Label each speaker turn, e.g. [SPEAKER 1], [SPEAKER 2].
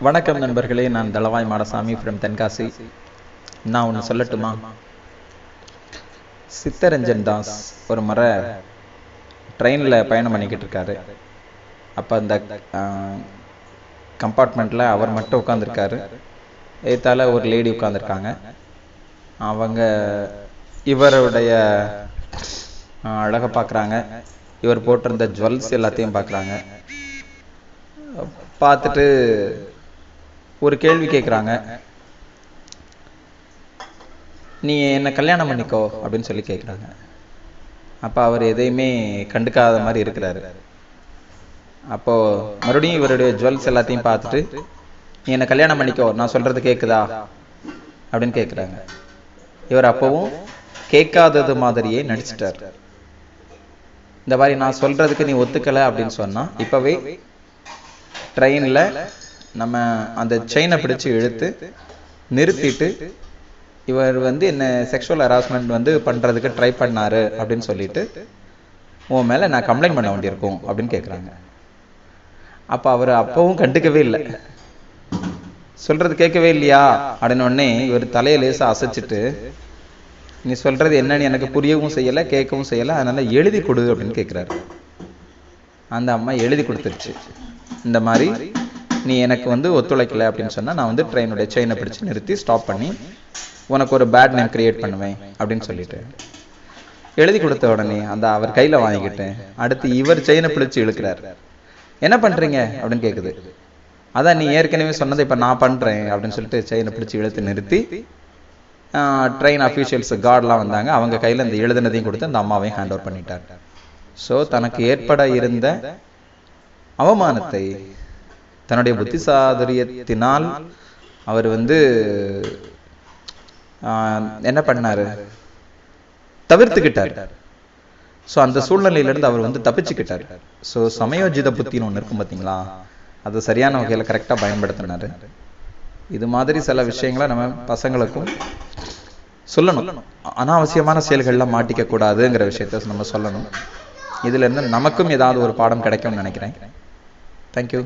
[SPEAKER 1] வணக்கம் நண்பர்களே, நான் தளவாய் மாடசாமி ஃப்ரம் தென்காசி. நான் ஒன்று சொல்லட்டுமா? சித்தரஞ்சன் தாஸ் ஒரு முறை ட்ரெயினில் பயணம் பண்ணிக்கிட்டு இருக்காரு. அப்போ அந்த கம்பார்ட்மெண்ட்டில் அவர் மட்டும் உட்காந்துருக்காரு. ஏத்தால ஒரு லேடி உட்காந்துருக்காங்க. அவங்க இவருடைய அழகை பார்க்குறாங்க. இவர் போட்டிருந்த ஜுவல்ஸ் எல்லாத்தையும் பார்க்குறாங்க. பார்த்துட்டு ஒரு கேள்வி கேட்குறாங்க. நீ என்னை கல்யாணம் பண்ணிக்கோ அப்படின்னு சொல்லி கேட்குறாங்க. அப்போ அவர் எதையுமே கண்டுக்காத மாதிரி இருக்கிறாரு. அப்போது மறுபடியும் இவருடைய ஜுவல்ஸ் எல்லாத்தையும் பார்த்துட்டு, நீ என்னை கல்யாணம் பண்ணிக்கோ, நான் சொல்கிறது கேட்குதா அப்படின்னு கேட்குறாங்க. இவர் அப்போவும் கேட்காதது மாதிரியே நடிச்சிட்டார். இந்த மாதிரி நான் சொல்கிறதுக்கு நீ ஒத்துக்கலை அப்படின்னு சொன்னால், இப்போவே ட்ரெயினில் நம்ம அந்த செயினை பிடிச்சி இழுத்து நிறுத்திட்டு, இவர் என்ன செக்ஷுவல் ஹராஸ்மெண்ட் பண்ணுறதுக்கு ட்ரை பண்ணாரு அப்படின்னு சொல்லிட்டு உன் மேலே நான் கம்ப்ளைண்ட் பண்ண வேண்டியிருக்கும் அப்படின்னு கேட்குறாங்க. அப்போ அவர் அப்பவும் கண்டுக்கவே இல்லை. சொல்கிறது கேட்கவே இல்லையா அப்படின்னு உடனே இவர் தலையை லேசாக அசைச்சிட்டு, நீ சொல்கிறது என்னன்னு எனக்கு புரியவும் செய்யலை, கேட்கவும் செய்யலை, அதனால் எழுதி கொடு அப்படின்னு கேட்குறாரு. அந்த அம்மா எழுதி கொடுத்துருச்சு. இந்த மாதிரி நீ எனக்கு ஒத்துழைக்கலை அப்படின்னு சொன்னால் நான் ட்ரெயினுடைய செயினை பிடிச்சி நிறுத்தி ஸ்டாப் பண்ணி உனக்கு ஒரு பேட் நேம் கிரியேட் பண்ணுவேன் அப்படின்னு சொல்லிட்டு எழுதி கொடுத்த உடனே அவர் கையில் வாங்கிக்கிட்டேன். அடுத்து இவர் செயினை பிடிச்சி இழுக்கிறார். என்ன பண்ணுறீங்க அப்படின்னு கேட்குது. அதான் நீ ஏற்கனவே சொன்னதை இப்போ நான் பண்ணுறேன் அப்படின்னு சொல்லிட்டு செயினை பிடிச்சி இழுத்து நிறுத்தி ட்ரெயின் அஃபீஷியல்ஸ் கார்டெலாம் வந்தாங்க. அவங்க கையில் இந்த எழுதினதையும் கொடுத்து அந்த அம்மாவையும் ஹேண்ட் ஓவர் பண்ணிட்டார். ஸோ தனக்கு ஏற்பட இருந்த அவமானத்தை தன்னுடைய புத்திசாதுரியத்தினால் அவர் என்ன பண்ணாரு, தவிர்த்துக்கிட்டார். ஸோ அந்த சூழ்நிலையிலிருந்து அவர் தப்பிச்சுக்கிட்டார். ஸோ சமயோஜித புத்தின்னு ஒன்று இருக்கும் பார்த்தீங்களா, அது சரியான வகையில் கரெக்டாக பயன்படுத்தினார். இது மாதிரி சில விஷயங்களை நம்ம பசங்களுக்கும் சொல்லணும். அனாவசியமான செயல்கள்லாம் மாட்டிக்க கூடாதுங்கிற விஷயத்த நம்ம சொல்லணும். இதுலேருந்து நமக்கும் ஏதாவது ஒரு பாடம் கிடைக்கும்னு நினைக்கிறேன். தேங்க்யூ.